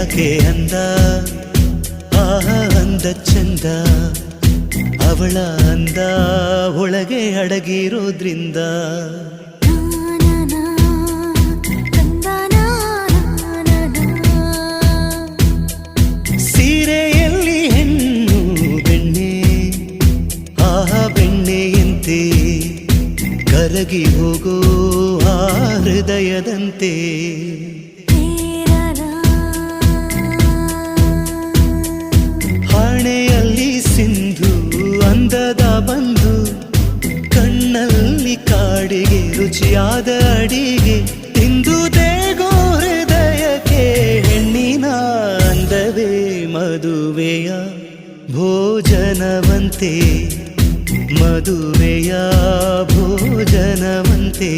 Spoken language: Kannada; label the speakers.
Speaker 1: ಯಾಕೆ ಅಂದ ಆಹ ಅಂದ ಚಂದ ಅವಳ ಅಂದ ಒಳಗೆ ಅಡಗಿರೋದ್ರಿಂದ ಸೀರೆಯಲ್ಲಿ ಹೆಣ್ಣು ಬೆಣ್ಣೆ ಆಹ ಬೆಣ್ಣೆಯಂತೆ ಕರಗಿ ಹೋಗೋ ಆ ಹೃದಯದಂತೆ ಹಣೆಯಲ್ಲಿ ಸಿಂಧು ಅಂದದ ಬಂದು ಕಣ್ಣಲ್ಲಿ ಕಾಡಿಗೆ ರುಚಿಯಾದ ಅಡಿಗೆ ತಿಂದು ದೇಗೋ ಹೃದಯಕ್ಕೆ ಹೆಣ್ಣಿನ ಅಂದವೇ ಮದುವೆಯ ಭೋಜನವಂತೆ ಮದುವೆಯ ಭೋಜನವಂತೆ